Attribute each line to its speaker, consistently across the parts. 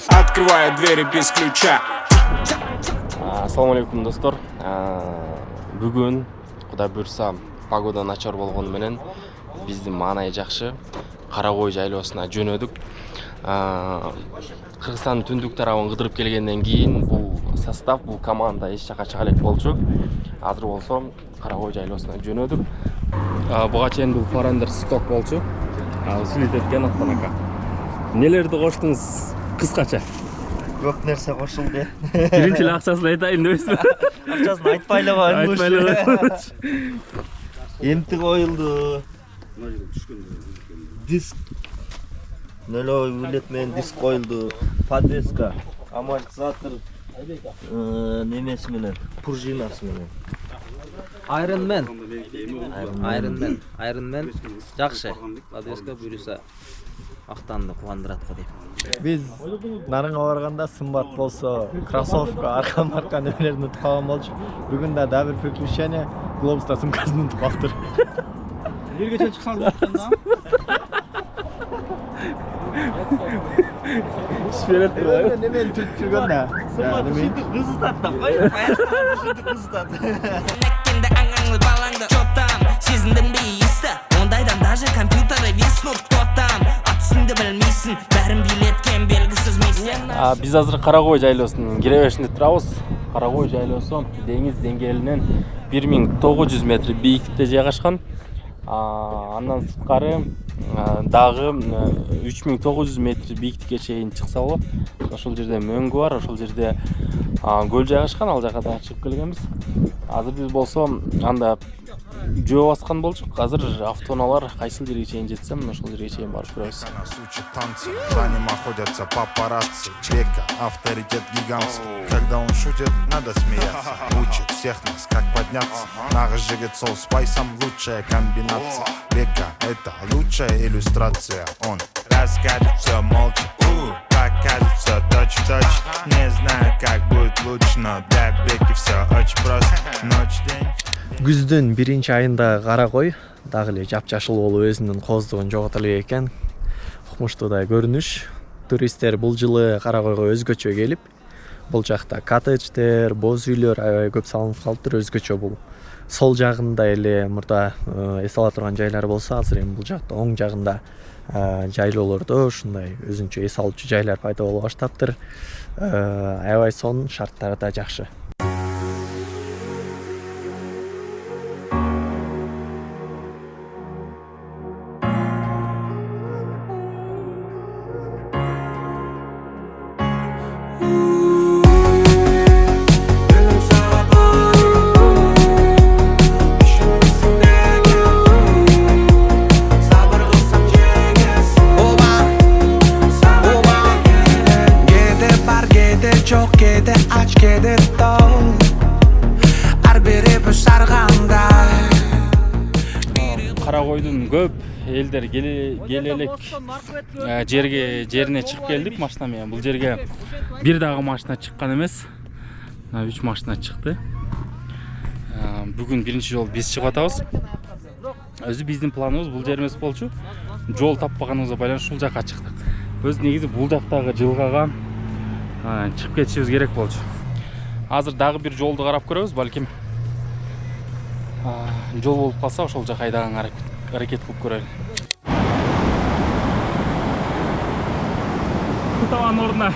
Speaker 1: Открываю двери без ключа.
Speaker 2: Ассаламу алейкум достор. Бүгүн Кудай буйрса погода начар болгону менен биздин маанай жакшы Карагой жайлоосуна жөнөдүк. Кыргызстандын түндүк тарабын кыдырып келгенден кийин бул состав, бул команда эч жака чыга элек болчу. Азыр болсо Карагой жайлоосуна жөнөдүк. Буга чейин бул Фарандер сток болчу. Сүйлөп кеткен Аттан ака. Нелерди коштуңуз кыскача?
Speaker 3: Көп нерсе кошулду.
Speaker 2: Биринчи эле акчасын айтайын дебейсизби?
Speaker 3: Акчасын айтпай эле коюңуз. Эмти коюлду. Диск. Нөлөй улет менен диск коюлду. Подвеска, амортизатор, немеси менен, пружинасы менен.
Speaker 4: Iron Man жакшы. Подвеска буйруса актанды кубандырат го дейм.
Speaker 3: Биз нарынга барганда сымбат болсо, кроссовка, арка нелерин утуп калган болчу. Бүгүн да бир приключение, глобуста сумкасын утуп калыптыр.
Speaker 4: Жерге чыксаңыз болот да.
Speaker 3: Шперет немен түртүп жүргөн да.
Speaker 4: Сымбат ушинтип кызытат да, кой. Ушинтип кызытат.
Speaker 5: Неккенде аңаңды балаңды чотам, сезиндим бейисті, ондайдан даже компьютеры виснут тоттам. Атысыңды білмейсің, бәрін билеткен белгісіз миссия.
Speaker 2: Биз азыр Карагой жайлоосунун киребешинде турабыз. Карагой жайлоосу деңиз деңгээлинен 1900 метр бийиктикте жайгашкан. Андан сырткары дагы 3900 метр бийиктикке чейин чыкса болот. Ошол жерде мөңгү бар, ошол жерде көл жайгашкан, ал жака да чыгып келгенбиз. Азыр биз болсо анда жөө баскан болчук. Азыр автоунаалар кайсыл жерге чейин жетсе, ошол жерге чейин барып көрөбүз.
Speaker 6: За ним охотятся папарацци. Века, авторитет гигантский. Когда он шутит, надо смеяться. Учит всех нас, как подняться. Наш жигет сол спайсом, лучшая комбинация. Века, это лучшая иллюстрация. Он расскажет все молча, покажет все точь-в-точь. Не знаю, как будет лучше, но для Веки все очень просто. Ночь-день.
Speaker 3: Күздүн биринчи айында Карагой дагы эле жапжашыл болуп өзүнүн кооздугун жогото элек экен. Укмуштуудай көрүнүш. Туристтер бул жылы Карагойго өзгөчө келип, бул жакта коттедждер, боз үйлөр аябай көп салынып калыптыр, өзгөчө бул. Сол жагында эле мурда эс ала турган жайлар болсо, азыр эми бул жакта оң жагында жайлоолордо ушундай өзүнчө эс алуучу жайлар пайда боло баштаптыр. Аябай сонун шарттары да жакшы.
Speaker 2: Карагойдун көп элдер келелек жерине чыгып келдик машина менен. Бул жерге бир дагы машина чыккан эмес. 3 машина чыкты. Бүгүн биринчи жолу биз чыгып атабыз. Өзү биздин планыбыз бул жер эмес болчу. Жол таппаганыбызга байланыштуу ушул жака чыктык. Өз негизи бул жактагы жылгага чыгып кетишибиз керек болчу. Азыр дагы бир жолду карап көрөбүз, балким жол болуп калса ошол жака айдаган аракет кылып көрөлү. Кутабанын ордуна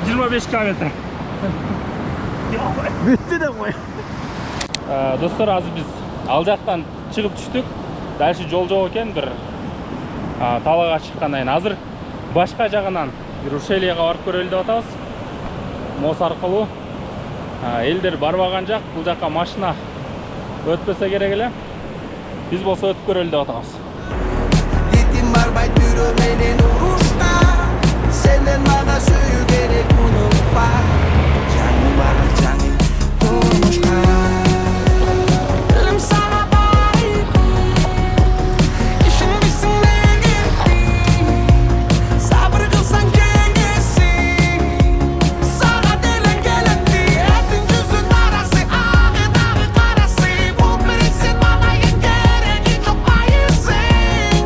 Speaker 2: 25 км.
Speaker 3: Бүттү да кой.
Speaker 2: Достор, азыр биз ал жактан чыгып түштүк. Дальше жол жок экен, бир талага чыккандан кийин азыр башка жагынан бир ушелияга барып көрөлү деп атабыз. Мос аркылуу элдер барбаган жак, бул жака машина өтпөсө керек эле. Биз болсо өтүп көрөлү деп атабыз.
Speaker 7: Gittim barbat yürü menen uruşta. Senden bana söyle gerek unutma. Canım var canım konuşma. Ölüm sana bari. İşin bitsin gitti. Sabır kılsan kengesin. Sana delen geletti. Etin yüzün arası ağı dağı karası. Bu birisin bana gerek çok bayısın.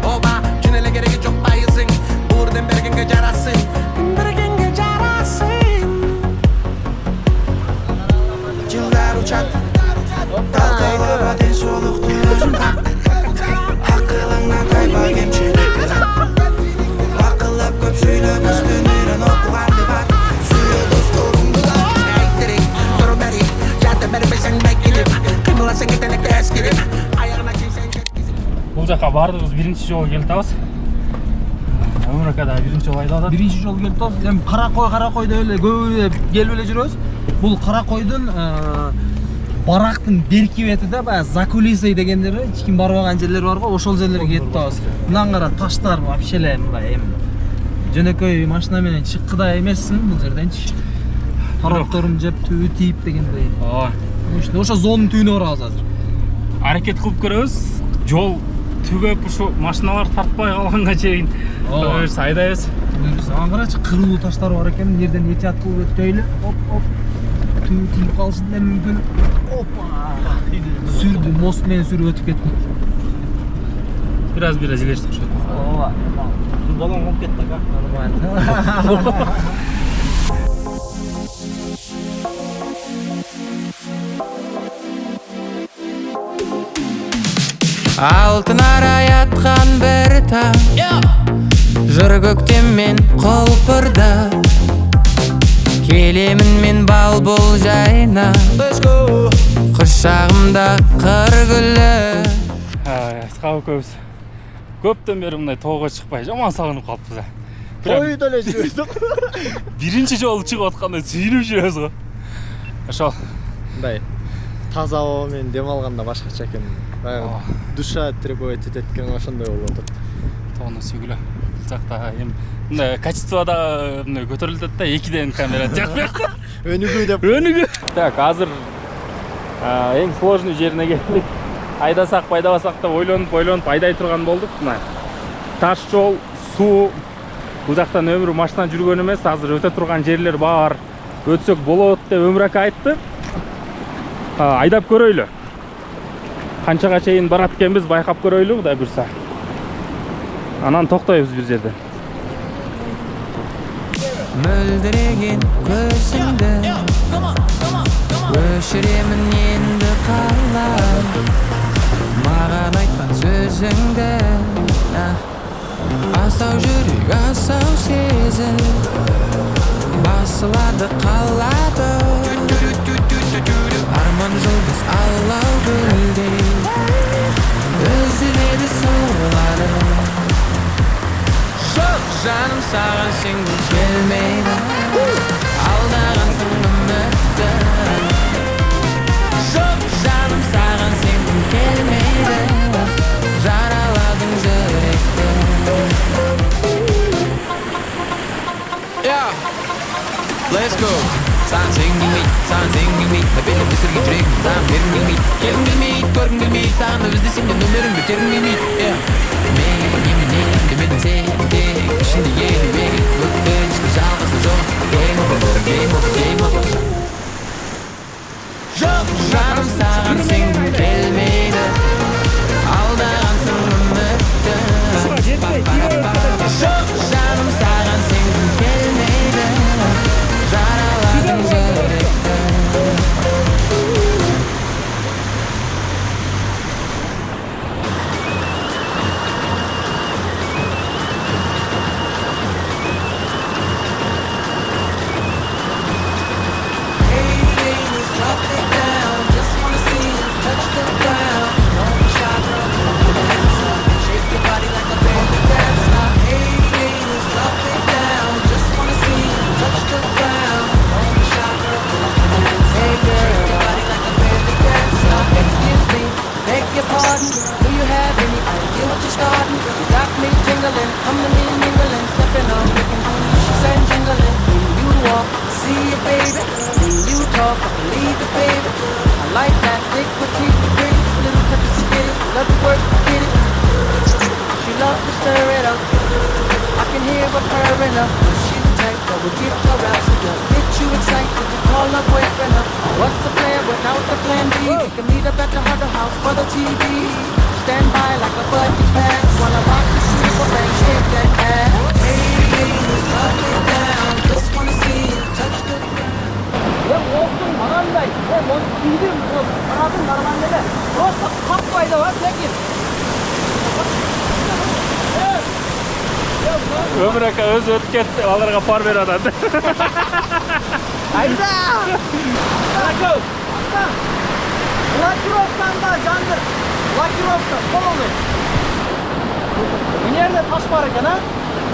Speaker 7: Oba, cinele gerek çok bayısın. Bu әскери аяғына кисең
Speaker 2: Бұл жаққа бардығыз бірінші жолы келіп табыз. Өмір ака да бірінші жолы айдады.
Speaker 4: Биринчи жолу келип атабыз. Эми Каракойдо эле көбү келип эле жүрөбүз. Бул Каракойдун барактын берки бетиде баягы Закулисый дегендер, эч ким барбаган жерлер бар го, ошол жерлерге кетип атабыз. Мындан кара таштар вообще эле мындай эми жөнөкөй машина менен чыккыдай эмессиң бул жерденчи. Тарапторум жеп түбү тийип дегендей. Ошо зонун түбүнө барабыз азыр.
Speaker 2: Аракет кылып көрөбүз. Жол түгөп ушу машиналар тартпай калганга чейин айдайбыз.
Speaker 4: Саған қарачы, қырылу таштар бар екен, жерден етият қылып өттөйлі. Оп. Түбі тиіп қалсын да мүмкін. Опа! Сүрді, мост мен сүріп өтіп кетті.
Speaker 2: Biraz ileriштік şu.
Speaker 4: Ооба. Балон қоп кетті, ка? Нормально.
Speaker 1: Алтын ара ятқан бір таң Жыр көктем мен құлпырда Келемін мен бал бұл жайна Құшағымда қыр гүлі
Speaker 2: Сқабы көбіз. Көптен бері мұндай тоғға шықпай жаман сағынып қалыппыз.
Speaker 3: Тойда эле жүрдүк.
Speaker 2: Бірінші жолы шығып атқандай сүйініп жүрөбүз го. Ошол.
Speaker 3: Мындай таза абамен дем алганда башкача экен. Баягы душа требовать этет экен ошондой болуп атат.
Speaker 2: Тоғына сүйгүлө. Бұл жақта мындай качествода мындай көтөрүлүп да 2ден камера жақпайық.
Speaker 3: Өнүгүү деп.
Speaker 2: Өнүгүү. Так, азыр эң сложный жерине келдик. Айдасақ, пайдабасақ деп ойлонуп айдай турган болдук. Мына таш жол, суу. Бул жактан өмүрү машина жүргөн эмес, азыр өтө турган жерлер бар. Өтсөк болот деп Өмүр ака айтты. Айдап көрөйлү. Канчага чейин барат экенбиз байкап көрөйлү, Кудай буйрса. Анан токтойбуз бир жерде.
Speaker 1: Мөлдіреген көзіңді Өшіремін енді қалай Маған айтқан сөзіңді Асау жүрек, асау сезім Басылады қалады Арман жұлдыз алау гүлдей Үзіледі сұлулары Жоқ жаным саған сенгім келмейді Алдағансың үмітті Жоқ жаным саған сенгім келмейді Жараладың жүректі Let's go Саған сенгім келмейді Әпелі өсірген жүрегім саған бергім келмейді Келгім келмейді, көргім келмейді Саған іздесем де нөмірімді тергім келмейді Демедің сен тек ішінде елі өкінішті жалғасы жоқ Game over Жоқ жаным саған сенгім келмейді Алдағансың үмітті Жоқ жаным саған сенгім келмейді Жараладың жүректі
Speaker 2: Өмүр ака өзү өтүп кетти, аларга пар берип атат.
Speaker 4: Айда! Каракөз! Блокировканда жаңдыр. Блокировка полный. Мына жерде таш бар экен, а?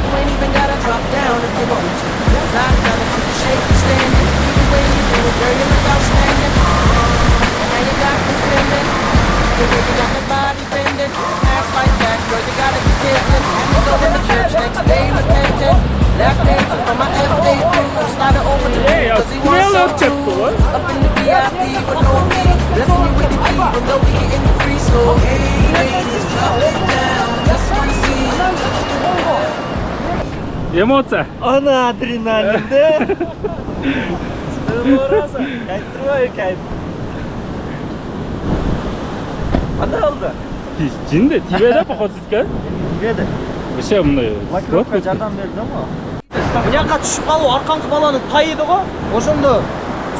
Speaker 5: You ain't even gotta drop down if you want to. Top down if you shake and stand it. The way you do it, girl, you look outstanding. And now you got me spending. The way you got the body bending. Ass like that, girl, you gotta be different. And we go in the church next day repentant. Left dancing from my FA crew. Slide it over to me, cause he wants some too. Up in the VIP with no fee. Blessing you with the key, but no we getting the free. So hey, ladies, drop it down. Just wanna see you touch the ground.
Speaker 2: Эмоция.
Speaker 4: Ана адреналинде. Спораса. Кайттырбай кайт. Кандай алды?
Speaker 2: Жинде тибе да походсызга?
Speaker 4: Тибеди.
Speaker 2: Вообще мындай.
Speaker 4: Блокировка жардам берди го. Мына жака түшүп калуу аркаңкы баланы тайыды го. Ошондо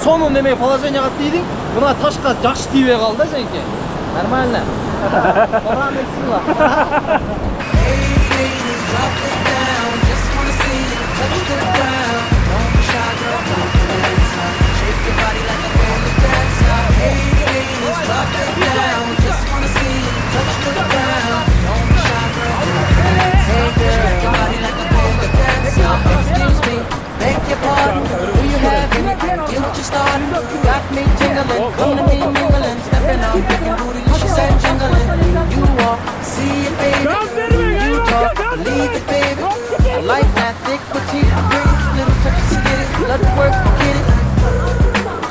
Speaker 4: сонун неме положенияга тийдиң. Мына ташка жакшы тийбей калды да сеники. Нормально. Бараны сыйла.
Speaker 5: Touch the ground, don't be shy, girl, come dancer. Shake your body like a belly dancer. Hey, ladies, drop it down. Just wanna see you touch the ground. Don't be shy, girl, come dancer. Hey, girl, shake your body like a belly dancer. Excuse me, beg your pardon. Do you have anything? Get what you started. You got me tingling, come to me mingling, stepping out, making bootylicious and jingling. You walk, see it, baby. You talk, believe it, baby. I like that thick, petite, pretty, little touch to get it. Let it work, get it.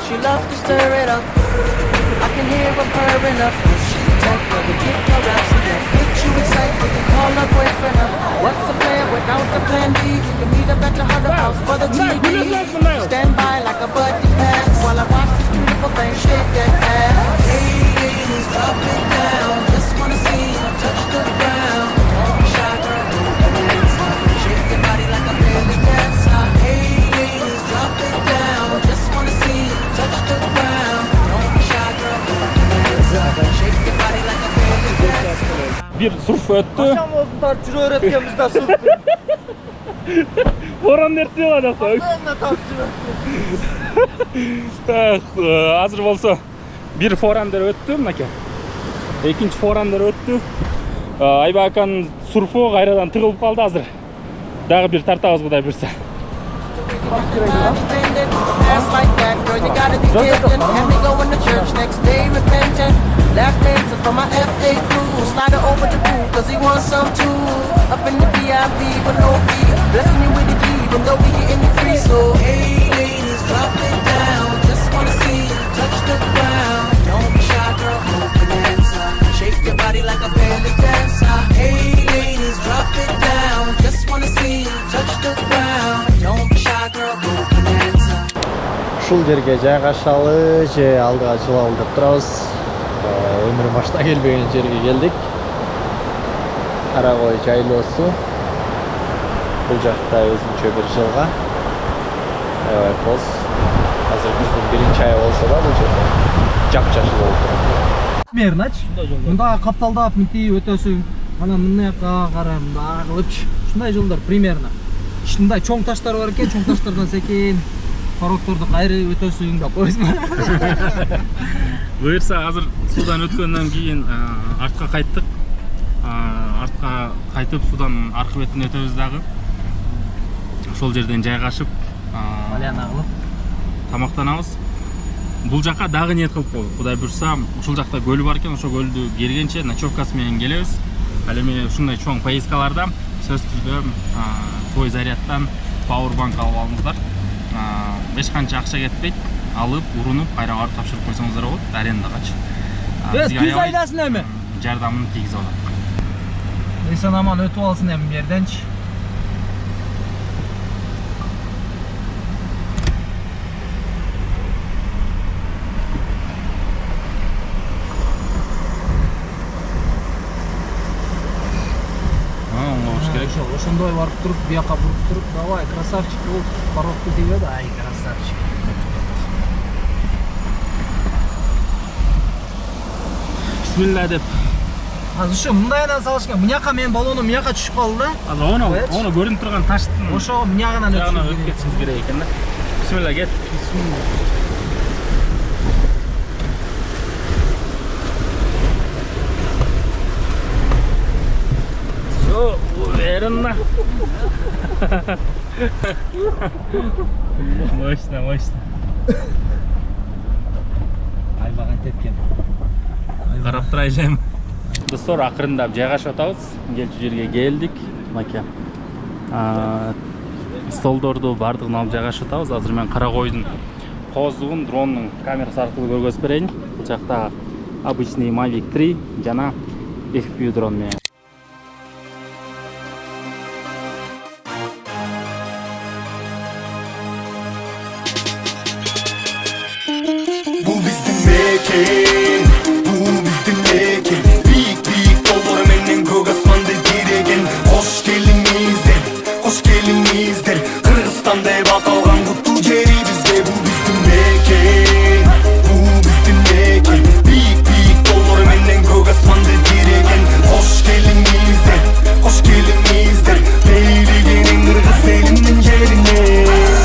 Speaker 5: She loves to stir it up. I can hear her purring up. She's the type of the kick her raps and that makes you excited. You can call her boyfriend up. What's the plan without the plan B? You can meet up at the Hunter House for the TV. Stand by like a buddy pass while I watch this beautiful thing shake that ass. Hey, ladies, drop it down. Just wanna see you touch the ground. Don't be shy, girl. Shake your body like a belly dancer. Hey, ladies, drop it down. Just wanna see you touch the ground. Don't be shy, girl. Shake your body like a belly dancer.
Speaker 2: Bir surf öttü.
Speaker 4: Akşam oldu tartışır öğretkenimiz de sırf.
Speaker 2: Foran dersi var da soy.
Speaker 4: Onunla tartışır
Speaker 2: Азыр болсо бир форандер өттү мынакей. Экинчи форандер өттү. Айбаканын сурфу кайрадан тыгылып калды азыр. Дагы бир тартабыз Кудай буйрса.
Speaker 5: Ass like that, girl, you gotta be different. And we go in the church next day repentant. Lap dancing for my FA crew. Slide it over the pool, cause he wants some too. Up in the VIP with no fee. Blessing you with the key, even though we getting it free. So hey, ladies, drop it down. Just wanna see you touch the ground. Don't be shy, girl, open answer. Shake your body like a belly dancer. Hey, ladies, drop it down. Just wanna see you touch the ground. Don't be shy, girl, open answer.
Speaker 3: Ушул жерге жайгашалы же алдыга жылабыл деп турабыз. Өмүр башта келбеген жерге келдик. Карагой жайлоосу. Бул жакта өзүнчө бир жылга. Аябай поз. Азыр биздин биринчи ай болсо да бул жерде жапжашыл болуп турат.
Speaker 4: Мернач. Мында капталдап мынтип өтөсүң. Анан мына жака карай мында кылыпчы. Ушундай жолдор примерно. Ушундай чоң таштар бар экен, чоң таштардан секин порокторду кайрып өтөсүң деп койсуң.
Speaker 2: Буйрса азыр судан өткөндөн кийин артка кайттык. Артка кайтып судан аркы бетине өтөбүз дагы. Ошол жерден жайгашып,
Speaker 4: Поляна кылып
Speaker 2: тамактанабыз. Бул жака дагы ниет кылып койдук. Кудай буйрса, ушул жакта көл бар экен, ошол көлдү келгенче ночевкасы менен келебиз. Ал эми ушундай чоң поездкаларда сөз түрдө той зарядтан пауэрбанк алып алыңыздар. Эч канча акча кетпейт. Алып, урунуп, кайра барып тапшырып койсоңуздар болот, арендагачы.
Speaker 4: Тез айдасын эми.
Speaker 2: Жардамын тийгизе алат.
Speaker 4: Эсен аман өтүп алсын эми бу жерденчи. Ошондой барып туруп, бияка буруп туруп, давай, красавчик болуп, порокку тийбеді, ай, красавчик.
Speaker 2: Бисмилла деп.
Speaker 4: Азыр ушу мындайдан салышкан, мынаяка менин баллонум мынаяка түшүп калды да.
Speaker 2: Азыр оны көрүнүп турган таштын
Speaker 4: ошо мынягынан
Speaker 2: өтүп кетишиңиз керек экен да. Бисмилла кет. мына. Мощно.
Speaker 4: Айбаган теткен.
Speaker 2: Карап турайлы. Достор, акырындап жайгашып атабыз. Келчү жерге келдик. Мынакей. Столдорду бардыгын алып жайгашып атабыз. Азыр мен Каракойдун кооздугун дроннун камерасы аркылуу көргөзүп берейин. Бул жакта обычный Mavic 3 жана FPV дрон менен.
Speaker 8: Bu bizden mekan, bu bizden mekan. Büyük dollar menden gök asmanda diregen. Hoş gelinizler. Kırgızstan deb atalgan kutu jeri bizge. Bu bizden mekan, bu bizden mekan. Büyük dollar menden gök asmanda diregen. Hoş gelinizler. Beyligenin Kırgız elimin yerine.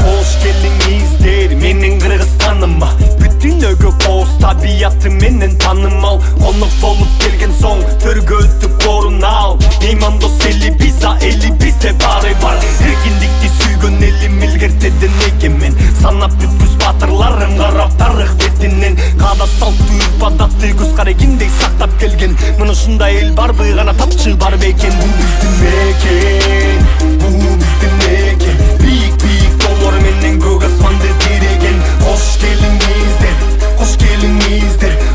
Speaker 8: Hoş gelinizler, menden Kırgızstanıma. Bütün gök oğuz tabiatı menden tanımal. Konuk olup gelgen son törgü ötüp korun al. Meyman dost eli biza eli bizde bari var. Erkindikti süygün elim ilgertedin egemen. Sana püpüz batırlarım karap tarık betinden. Kada salt tüyük badatlı göz karegindey saktap gelgen. Mını şunda el bar bıygana tapçı bar beken. Bu bizden meken, bu bizden meken. Büyük dollar menden gök asmandı diregen. Hoş gelinizler.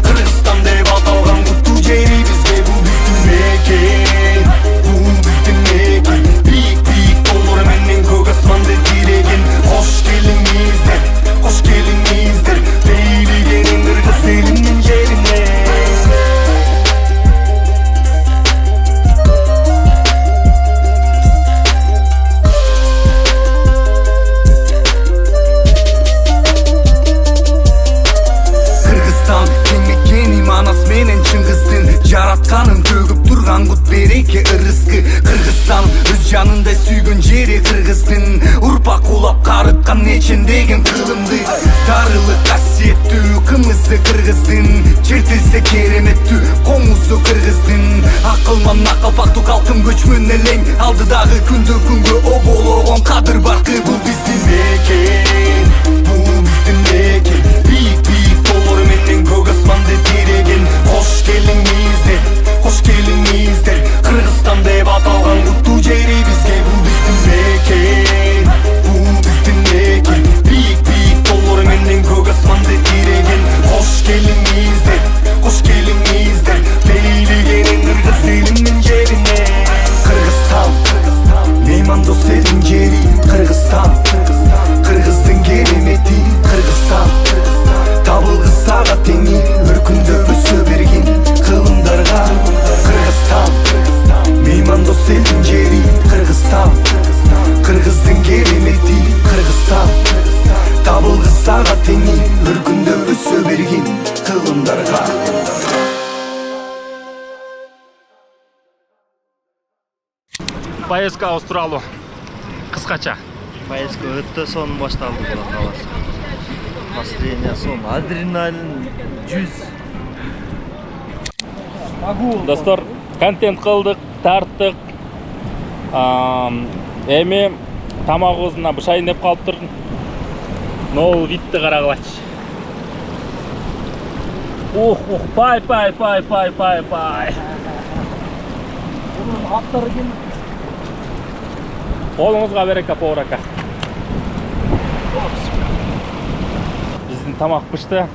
Speaker 8: Kırgızstan deb atalgan kutu jeri bizge. Bu bizden mekan, bu bizden mekan. Büyük dollar menden gök asmandı diregen. Hoş gelinizler. Beyligenin Kırgız elimin yerine. Anas menen Çingiz'din Yaratkanım tөгүп турган кут береке ырыскы. Кыргызстан өз жанында сүйгөн жери Кыргыздын. Урпак улап карыткан нечендеген кылымды. Дарылык касиеттүү кымызы Кыргыздын. Чертилсе кереметтүү коңузу Кыргыздын. Акылман акалпактуу калкым көчмөн элең. Алдыдагы күндө күнгө обологон кадыр баркы. Бул биздин мекен, бул биздин мекен. Büyük dollar menden gök asmandı diregen. Hoş gelinizler. Kırgızstan deb atalgan kutu jeri bizge. Bu bizden meken, bu bizden meken. Büyük dollar menden gök asmandı diregen. Hoş gelinizler. Beyligenin Kırgız elimin yerine. Kırgızstan, meyman dost elin jeri. Kırgızstan, Kırgızdın keremeti. Kırgızstan, табылгы сага теңи өркүндө өсө берген кылымдарга. Кыргызстан, мейман дос элдин жери. Кыргызстан, Кыргыздын керемети. Кыргызстан, табылгы сага теңи өркүндө өсө берген кылымдарга.
Speaker 2: Поездкабыз тууралуу кыскача.
Speaker 9: Поездка өтө сонун башталды Кудай кааласа. Настроение сон, адреналин 100.
Speaker 2: Достор, контент кылдык, тарттык. Эми тамагыбызына бышайын деп калыптыр. Нол витти карагылачы. Пай. Колуңузга берека, поврака. Биздин тамак пышты.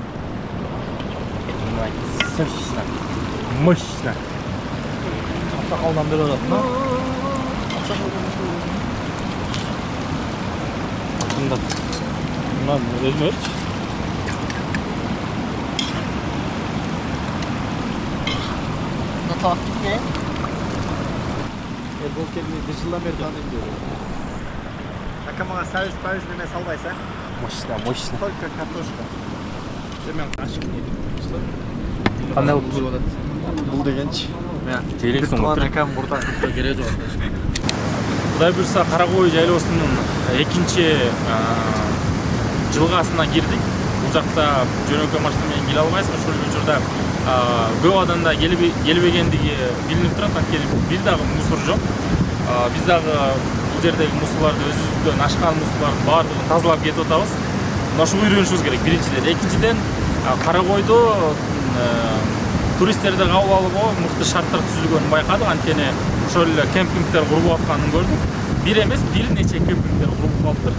Speaker 2: Сочно, мощно.
Speaker 4: Аксакалдан берип атат, да?
Speaker 2: Мына өзүм өрчү.
Speaker 4: Натак кеткен. Эрбол келди, бир жылдан бери таныйм деп. Акамага сабиз неме салбайсың?
Speaker 2: Мощно.
Speaker 4: Только картошка.
Speaker 2: Мен ашык едим.
Speaker 4: Кандай болуп атат? Бул дегенчи.
Speaker 2: Желексиң
Speaker 4: Туган
Speaker 2: го.
Speaker 4: акам мурда кереги жок.
Speaker 2: Кудай буюрса Каракой жайлоосунун экинчи жылгасына кирдик. Бул жакта жөнөкөй машина менен келе албайсың. Ошол учурда көп адамда келбегендиги билинип турат. Анткени бир дагы мусор жок. Биз дагы бул жердеги мусуларды өзүбүздөн ашкан мусулардын баардыгын тазалап кетип атабыз. Мына ушуга үйрөнүшүбүз керек биринчиден. Экинчиден Каракойдо туристтерди кабыл алууга мыкты шарттар түзүлгөнүн байкадык. Анткени ошол эле кемпингдер куруп атканын көрдүк. Бир эмес, бир нече кемпингдер куруп калыптыр.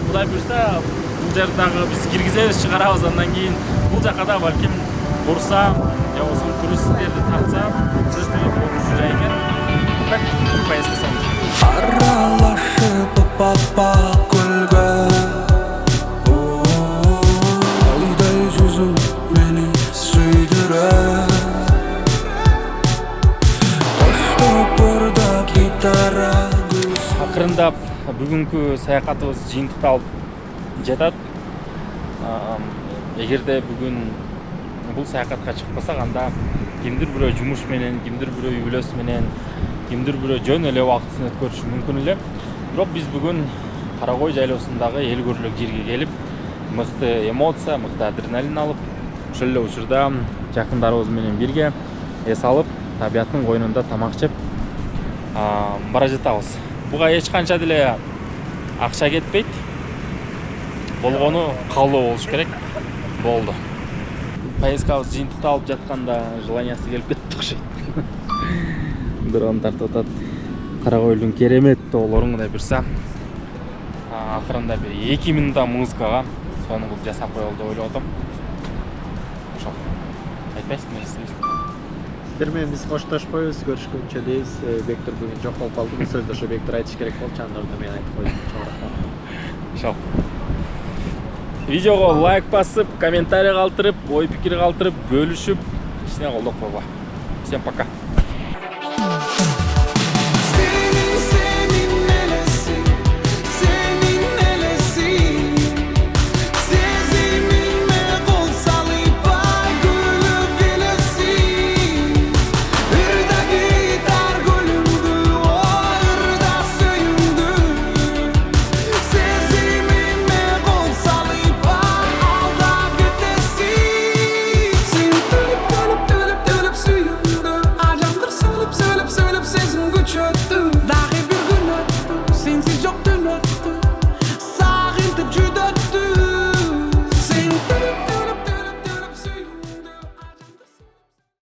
Speaker 2: Кудай буйрса, бул жердагы биз киргизебиз, чыгарабыз. Андан кийин бул жака да балким бурса, же болбосо туристтерди тартса, чыгыштырып отурчу жай экен. Так, поездка салып.
Speaker 5: Аралашып папа көлгө айдай жүзүң мени сүйдүрөт Тоштопордо гитара
Speaker 2: Акырындап бүгүнкү саякатыбыз жыйынтыкталып жатат. Эгерде бүгүн бул саякатка чыкпасак, анда кимдир бирөө жумуш менен, кимдир бирөө үй бүлөсү менен, кимдир бирөө жөн эле убактысын өткөрүшү мүмкүн эле. Бирок биз бүгүн Каракой жайлоосундагы эл көрүлөк жерге келип, мыкты эмоция, мыкты адреналин алып, ошол эле учурда жакындарыбыз менен бирге эс алып, табияттын койнунда тамак жеп бара жатабыз. Буга эч канча деле акча кетпейт. Болгону калуу болуш керек. Болду. Поездкабыз жыйынтыкталып жатканда желаниясы келип кетти окшойт. Дурган тартып атат. Каракойдун керемет тоолорун кудай буйрса, акырында бир 2 минутта музыкага сонун кылып жасап коелу деп ойлоп атам. Ошол. Айтпайсызбы,
Speaker 3: Сиздер менен биз коштошпойбуз, көрүшкөнчө дейбиз. Бектур бүгүн жок болуп калды. Бул сөздү ошо Бектур айтыш керек болчу, анда мен айтып койдум.
Speaker 2: Ошол. Видеого лайк басып, комментарий калтырып, ой пикир калтырып, бөлүшүп, кичине колдоп койгула. Всем пока.